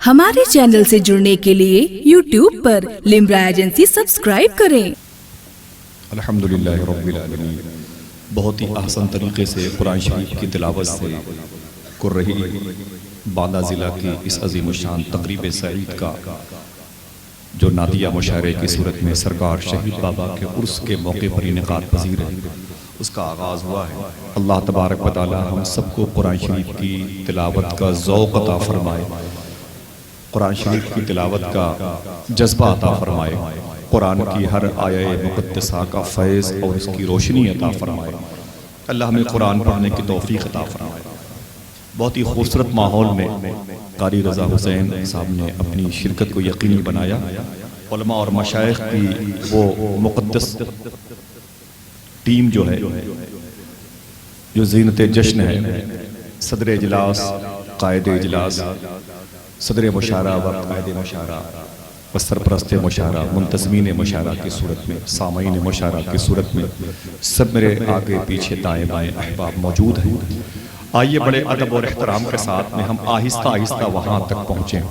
हमारे चैनल से जुड़ने के लिए YouTube पर लिम्रा एजेंसी सब्सक्राइब करें। अल्हम्दुलिल्लाह रब्बिल आलमीन। बहुत ही आसान तरीके से कुरान शरीफ की तिलावत से कुर्रही बांदा ज़िला की इस अजीम शान तकरीब सईद का जो नादिया मुशायरे की सूरत में सरकार शहीद बाबा के उर्स के मौके पर इनेकाद पजीर है, उसका आगाज़ हुआ है। अल्लाह तबारक व तआला हम सबको कुरान शरीफ की तिलावत का ज़ौक़ अता फरमाए, कुरान शरीफ की तिलावत का जज्बा अता फरमाए, कुरान की हर आये मुक़द्दसा का फैज़ और उसकी रोशनी अता फरमाए। अल्लाह हमें कुरान पढ़ने की तौफ़ीक़ अता फरमाए। बहुत ही खूबसूरत माहौल में कारी रज़ा हुसैन साहब ने अपनी शिरकत को यकीनी बनाया। उलमा और मशाइख़ की वो मुक़द्दस टीम जो है, जो ज़ीनत जश्न है, सदर इजलास, कायद इजलास, सदर मुशारा व कायद मुशारा व सरपरस्त मुशारा, मुंतज़मीन मुशारा की सूरत में, सामईन मुशारा की सूरत में सब मेरे आगे पीछे दाएँ बाएँ अहबाब मौजूद हैं। आइए बड़े अदब और एहतराम के साथ में हम आहिस्ता आहिस्ता वहाँ तक पहुँचें।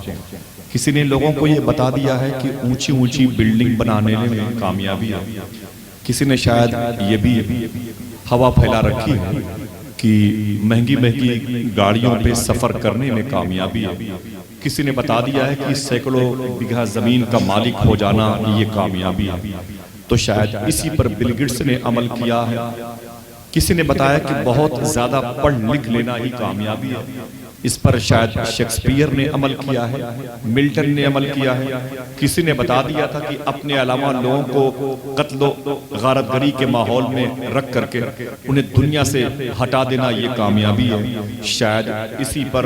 किसी ने लोगों को ये बता दिया है कि ऊंची ऊंची बिल्डिंग बनाने में कामयाबी है, किसी ने शायद ये भी हवा फैला रखी है कि महंगी महंगी गाड़ियों पे सफ़र करने में कामयाबी है, किसी ने बता दिया है कि सैकड़ों बीघा ज़मीन का मालिक हो जाना ये कामयाबी है, तो शायद इसी पर बिल गेट्स ने अमल किया है। किसी ने बताया कि बहुत ज़्यादा पढ़ लिख लेना ही कामयाबी है, इस पर शायद शेक्सपियर ने अमल किया है, मिल्टन ने अमल किया है। किसी ने बता दिया था कि अपने अलावा लोगों को कत्लो गारतगरी के माहौल में रख करके उन्हें दुनिया से हटा देना ये कामयाबी है, शायद इसी पर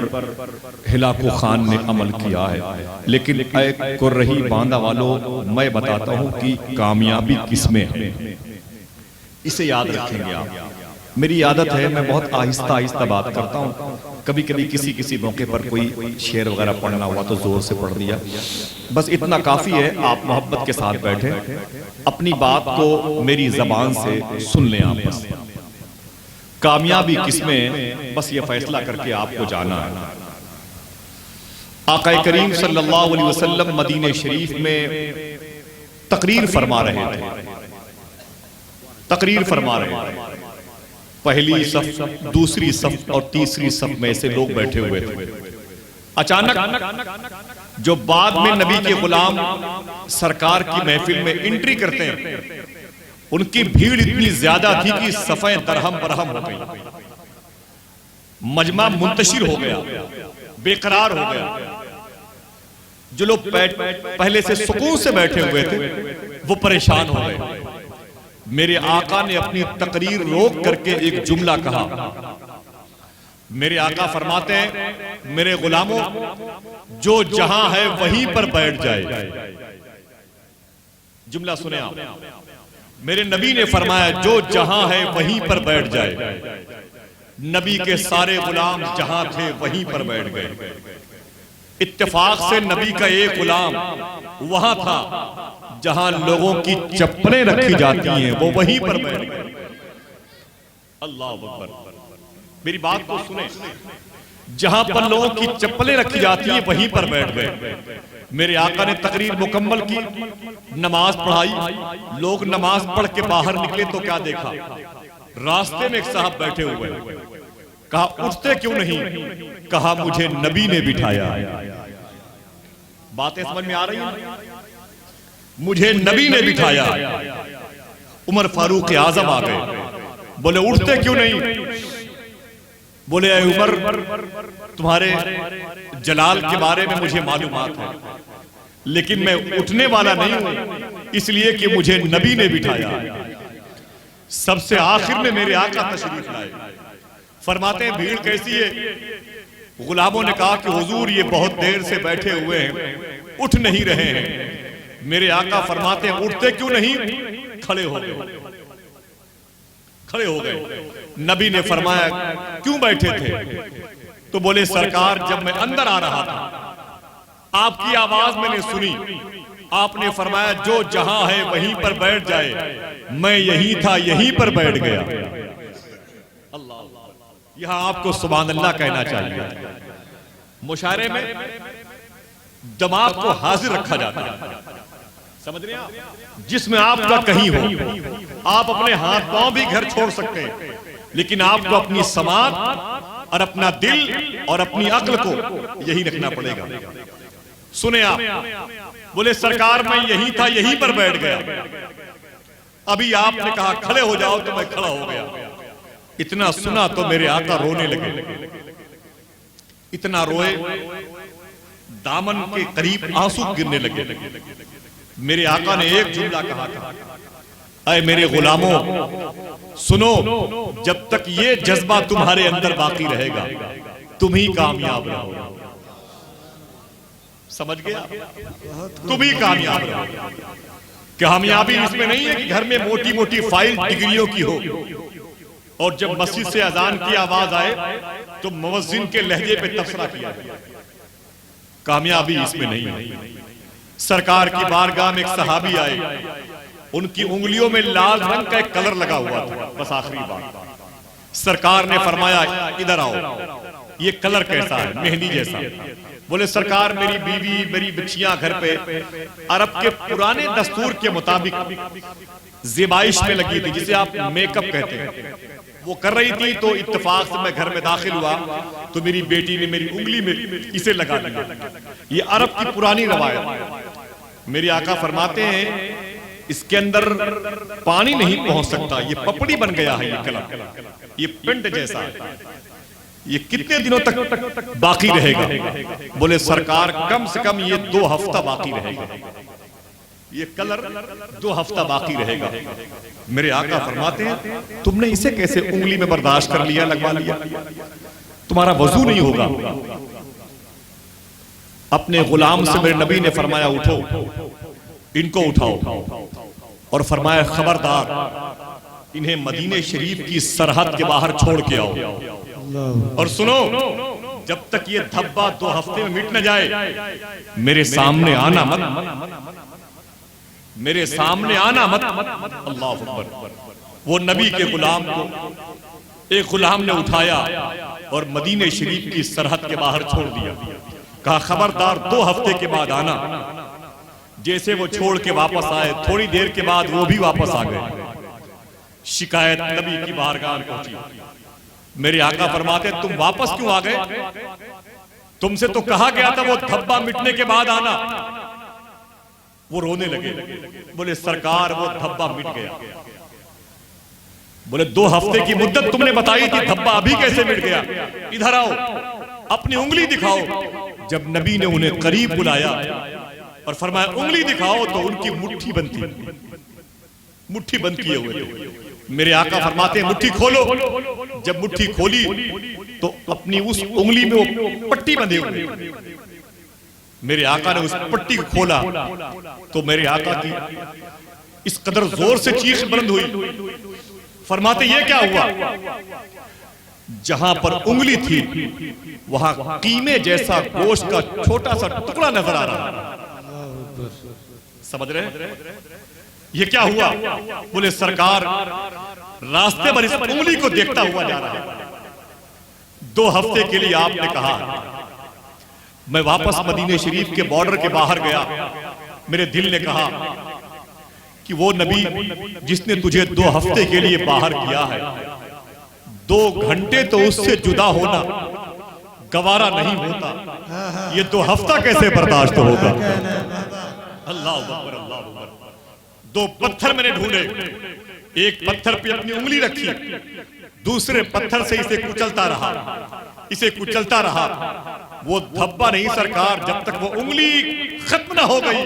हिलाको खान ने अमल किया है। लेकिन एक कुर्रही बांदा वालों, मैं बताता हूँ कि कामयाबी किसमें है, इसे याद रखेंगे आप। मेरी आदत है, मैं बहुत आहिस्ता आहिस्ता बात करता हूँ। कभी कभी किसी मौके पर कोई शेर वगैरह पढ़ना हुआ तो जोर से पढ़ दिया, बस इतना काफी है। आप मोहब्बत के साथ बैठे, अपनी बात को मेरी जबान से सुन लें। आप बस कामयाबी किसमें, बस ये फैसला करके आपको जाना है। आका करीम सल्लल्लाहु अलैहि वसल्लम मदीने शरीफ में तकरीर फरमा रहे थे, तकरीर फरमा रहे थे। पहली सफ, दूसरी सफ और तीसरी सफ में से लोग बैठे हुए थे। अचानक जो बाद में नबी के गुलाम सरकार की महफिल में एंट्री करते हैं, उनकी भीड़ इतनी ज्यादा थी कि सफ़ें दरहम बरहम हो गई, मजमा मुंतशिर हो गया, बेकरार हो गया। जो लोग पहले से सुकून से बैठे हुए थे वो परेशान हो गए। मेरे आका ने अपनी तकरीर रोक करके एक जुमला कहा। मेरे आका फरमाते हैं, मेरे गुलामों, जो जहां है वहीं पर बैठ जाए। जुमला सुने आप। मेरे नबी ने फरमाया, जो जहां है वहीं पर बैठ जाए। नबी के सारे गुलाम जहां थे वहीं पर बैठ गए। इत्तेफाक से नबी का एक गुलाम वहां था जहां लोगों की चप्पलें रखी जाती हैं, वो वहीं पर बैठ गए। अल्लाह अकबर, मेरी बात को सुने। जहां पर लोगों की चप्पलें रखी जाती हैं वहीं पर बैठ गए। मेरे आका ने तकरीर मुकम्मल की, नमाज पढ़ाई। लोग नमाज पढ़ के बाहर निकले तो क्या देखा, रास्ते में एक साहब बैठे हुए। कहा, उठते क्यों नहीं? कहा, मुझे नबी ने बिठाया। बातें समझ में आ रही हैं? मुझे नबी ने बिठाया। उमर फारूक आजम आ गए, बोले उठते क्यों नहीं? बोले, ऐ उमर, तुम्हारे जलाल के बारे में मुझे मालूमात है, लेकिन मैं उठने वाला नहीं हूं, इसलिए कि मुझे नबी ने बिठाया। सबसे आखिर में मेरे आका तशरीफ लाए। फरमाते हैं, भीड़ कैसी है? गुलामों ने कहा कि हुजूर, ये बहुत देर से बैठे हुए हैं, उठ नहीं रहे हैं। मेरे आका फरमाते हैं, उठते क्यों नहीं? खड़े हो गए, खड़े हो गए। नबी ने फरमाया, क्यों बैठे थे? तो बोले, सरकार, जब मैं अंदर आ रहा था आपकी आवाज मैंने सुनी, आपने फरमाया जो जहां है वहीं पर बैठ जाए। मैं यही था, यहीं पर बैठ गया। अल्लाह, यहां आपको सुभान अल्लाह कहना चाहिए। मुशायरे में दिमाग को हाजिर रखा जाता है, समझ रहे हैं आप? जिसमें आपका कहीं हो, आप अपने हाथ पांव भी घर छोड़ सकते हैं, लेकिन आपको अपनी समाज और अपना दिल और अपनी अक्ल को यही रखना पड़ेगा। सुने आप, बोले सरकार मैं यही था, यहीं पर बैठ गया, अभी आपने कहा खड़े हो जाओ तो मैं खड़ा हो गया। इतना सुना तो मेरे आका रोने लगे, इतना रोए दामन के करीब आंसू गिरने लगे। मेरे आका ने एक जुमला कहा था, अय मेरे गुलामों सुनो, जब तक ये जज्बा तुम्हारे अंदर बाकी रहेगा तुम ही कामयाब रहोगे। समझ गया? तुम ही कामयाब रहोगे। कामयाबी इसमें नहीं है कि घर में मोटी मोटी फाइल डिग्रियों की हो और जब मस्जिद से अजान की आवाज आए तो मुअज्जिन के लहजे पे तबसरा किया जाए। कामयाबी इसमें नहीं है। सरकार की बारगाह में एक सहाबी आए, उनकी उंगलियों में लाल रंग का एक कलर लगा हुआ था। बस आखिरी बात, सरकार ने फरमाया इधर आओ, ये कलर कैसा है? मेहंदी जैसा। बोले सरकार मेरी बीवी मेरी बच्चियां घर पे अरब के पुराने दस्तूर के मुताबिक ज़ेबाइश में लगी थी, जिसे आप मेकअप कहते हैं, वो कर रही थी। तो इत्तेफाक से मैं घर में दाखिल हुआ तो मेरी बेटी ने मेरी उंगली में इसे लगा दिया। ये अरब की पुरानी रवायत। मेरे आका फरमाते हैं इसके अंदर पानी नहीं पहुंच सकता, ये पपड़ी बन गया है, ये कलर, ये पिंड जैसा है, ये कितने दिनों तक बाकी रहेगा? बोले सरकार कम से कम ये 2 हफ्ता बाकी रहेगा, ये कलर 2 हफ्ता बाकी रहेगा। मेरे आका फरमाते हैं तुमने इसे कैसे उंगली में बर्दाश्त कर लिया, लगवा लिया? तुम्हारा वजू नहीं होगा। अपने गुलाम से मेरे नबी ने फरमाया उठो, इनको उठाओ, और फरमाया खबरदार इन्हें मदीने शरीफ की सरहद के बाहर छोड़ के आओ। और सुनो, जब तक ये धब्बा 2 हफ्ते में मिट न जाए मेरे सामने आना मत, मेरे सामने आना मत। अल्लाह अकबर। वो नबी के गुलाम को एक गुलाम ने उठाया और मदीने शरीफ की सरहद के बाहर छोड़ दिया। कहा खबरदार 2 हफ्ते के बाद आना। जैसे वो छोड़ के वापस आए, थोड़ी देर के बाद वो भी वापस आ गए। शिकायत नबी की बारगाह में पहुंची। मेरे आका फरमाते तुम वापस क्यों आ गए? तुमसे तो कहा गया था वो धब्बा मिटने के बाद आना। वो रोने लगे। बोले सरकार वो धब्बा मिट गया। बोले 2 हफ्ते की मुद्दत तुमने बताई थी, धब्बा अभी कैसे मिट गया? इधर आओ, अपनी उंगली दिखाओ। जब नबी ने उन्हें करीब बुलाया और फरमाया उंगली दिखाओ, तो उनकी मुट्ठी बंद थी, मुट्ठी बंद किए हुए थे। मेरे आका फरमाते हैं मुट्ठी खोलो। जब मुट्ठी खोली तो अपनी उस उंगली में वो पट्टी बंधे हुए। मेरे आका ने उस पट्टी को खोला तो मेरे आका की इस कदर जोर से चीख बुलंद हुई। फरमाते ये क्या हुआ? जहां पर उंगली थी वहां कीमे जैसा गोश्त का छोटा सा टुकड़ा नजर आ रहा। समझ रहे? ये क्या हुआ? बोले सरकार रास्ते पर इस उंगली को देखता हुआ जा रहा है। 2 हफ्ते के लिए आपने कहा। मैं वापस मदीने शरीफ के बॉर्डर के बाहर गया। मेरे दिल ने कहा कि वो नबी जिसने तुझे 2 हफ्ते के लिए बाहर किया है, 2 घंटे तो उससे जुदा होना गवारा नहीं होता, ये 2 हफ्ता कैसे बर्दाश्त होगा? अल्लाह अकबर, अल्लाह अकबर। 2 पत्थर मैंने ढूंढे। एक पत्थर पे अपनी उंगली रखी, दूसरे पत्थर से इसे कुचलता रहा, इसे कुचलता रहा। वो धब्बा नहीं सरकार, जब तक वो उंगली खत्म ना हो गई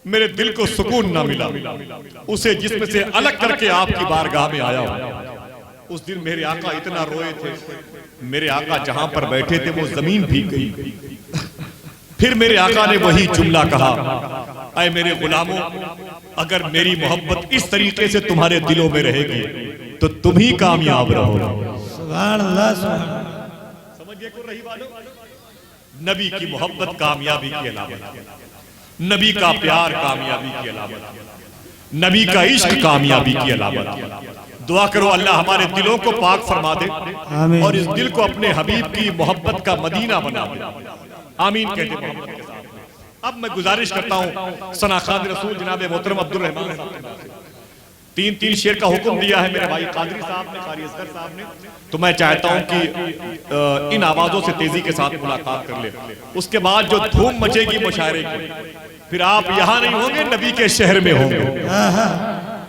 मेरे दिल को सुकून ना मिला। उसे जिसमें से अलग करके आपकी बारगाह में आया। उस दिन मेरे आका इतना रोए थे, मेरे आका जहां पर बैठे थे वो जमीन भीग गई। फिर मेरे आका ने वही जुमला कहा, ऐ मेरे गुलामों, अगर मेरी मोहब्बत इस तरीके से तुम्हारे दिलों में रहेगी तो तुम ही कामयाब रहोगे। सुभान अल्लाह। समझिए को रही वालों, नबी की मोहब्बत कामयाबी की अलामत, नबी का प्यार कामयाबी की अलामत, नबी का इश्क कामयाबी की अलामत। दुआ करो अल्लाह हमारे दिलों को पाक फरमा दे और इस दिल को अपने हबीब की मोहब्बत का मदीना बना दे। आमीन कहते मोहम्मद के साथ। अब मैं गुजारिश करता हूं सना खादिर रसूल जनाब मोहतरम अब्दुल रहमान साहब ने 3 शेर का हुक्म दिया है मेरे भाई कादरी साहब ने, कारी असगर साहब ने, तो मैं चाहता हूं कि इन आवाजों से तेजी के साथ मुलाकात कर ले। उसके बाद जो धूम मचेगी मुशायरे की, फिर आप यहां नहीं होंगे, नबी के शहर में होंगे।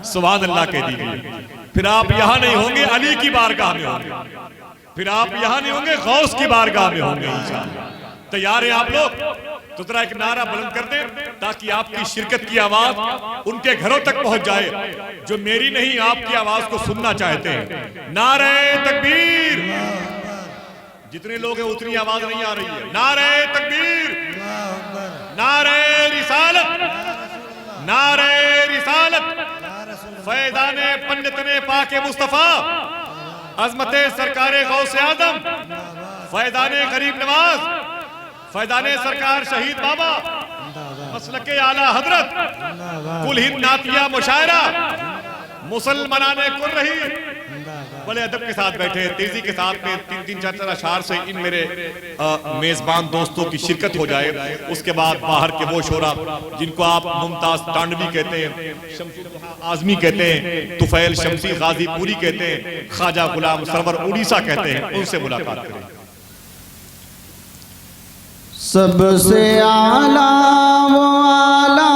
सुभान अल्लाह कह दीजिए। फिर आप यहां नहीं होंगे, अली की बारगाह में होंगे। फिर आप यहां नहीं होंगे, गौस की बारगाह में होंगे इंशाअल्लाह। तैयार हैं आप लोग? तो जरा एक नारा बुलंद कर दें ताकि आपकी शिरकत की आवाज उनके घरों तक पहुंच जाए जो मेरी नहीं आपकी आवाज को सुनना चाहते हैं। नारे तकबीर। जितने लोग हैं उतनी आवाज नहीं आ रही है। नारे तकबीर, नारे रिसालत, नारे रिसालत, फैज़ाने पंडितने पाके मुस्तफा, अज़मते सरकारे गौसे आज़म, फैज़ाने गरीब नवाज, फैज़ाने सरकार शहीद बाबा, मसलके आला हजरत, कुल हिंद नातिया मुशायरा, मुसलमानाने कुल रही। बड़े अदब के साथ बैठे, तेजी के साथ में 3-4 अशार से इन मेरे मेजबान दोस्तों की शिरकत हो जाए। उसके बाद बाहर के वो शोरा जिनको आप मुमताज तांडवी कहते हैं, शमसुद्दौला आजमी कहते हैं, तुफैल शमसी गाजीपुरी कहते हैं, ख्वाजा गुलाम सरवर उड़ीसा कहते हैं, उनसे मुलाकात करें। सबसे आला वो आला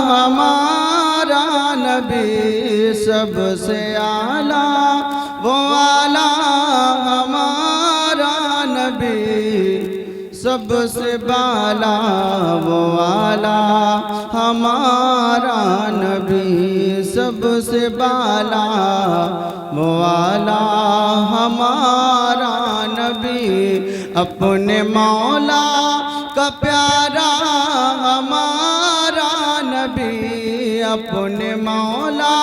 हमारा नबी, सबसे आला वो आला हमारा नबी, सबसे बाला वो आला हमारा नबी, सबसे बाला वो आला हमारा नबी, अपने मौला का प्यारा हमारा नबी, अपने मौला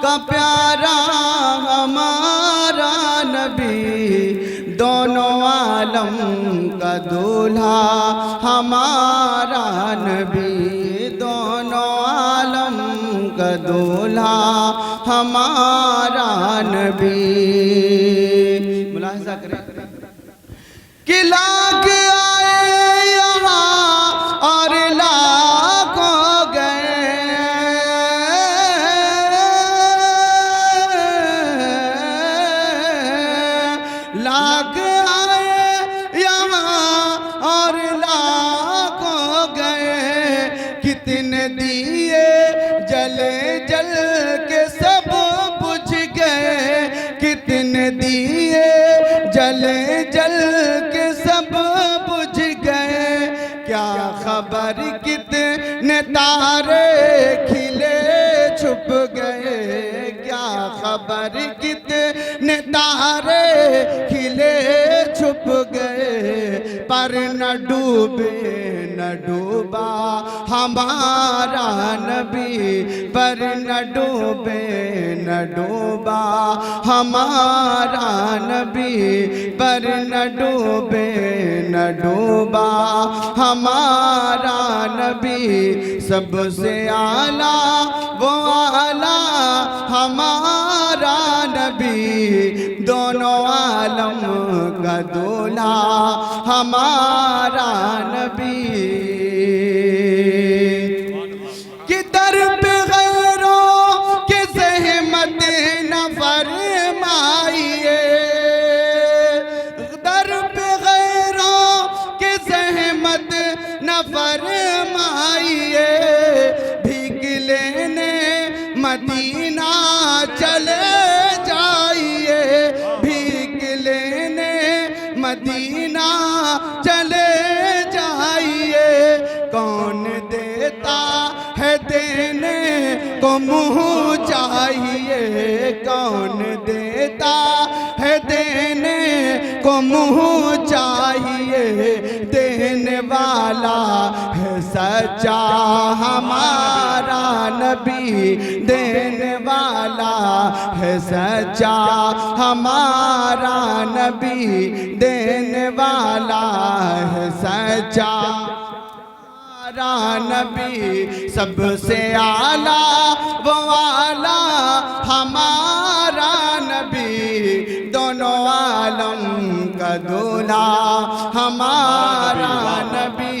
का प्यारा हमारा नबी, दोनों आलम का दूल्हा हमारा नबी, दोनों आलम का दूल्हा हमारा नबी। मुलाहिजा करें कि लाख आए यहाँ और लाख हो गए, लाख आए यहाँ और लाख हो गए, कितने दिए जले जल के सब बुझ गए, कितने दिए जले जल के सब बुझ गए, क्या खबर कितने तारे खिले छुप गए, क्या खबर कितने तारे खिले छुप गए, पर न डूबे न डूबा हमारा नबी, पर न डूबे न डूबा हमारा नबी, पर न डूबे न डूबा हमारा नबी, सबसे आला वो आला हमारा नबी, दोनों आलम का दूल्हा हमारा नबी। कि दर पे गैरों की ज़हमत न फरमाइए, दर पे गैरों की ज़हमत न फरमाइए, भीख लेने मदीना चले जाइए, भीख लेने मदीना चले जाइए, कौन देता है देने को मुँह चाहिए, कौन देता है देने को मुँह चाहिए, देने वाला है सच्चा हमारा नबी, देने वाला है सच्चा हमारा नबी, देने वाला है सच्चा हमारा नबी, सबसे आला वो आला हमारा नबी, दोनों आलम का का दूल्हा हमारा नबी।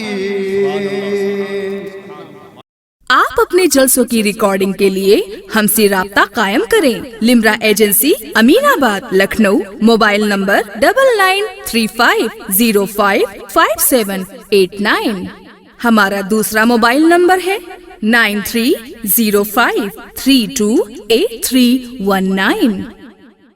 आप अपने जलसों की रिकॉर्डिंग के लिए हमसे राब्ता कायम करें। Limra agency, Aminabad, Lucknow. Mobile number 9935055789। हमारा दूसरा मोबाइल नंबर है 9305328319।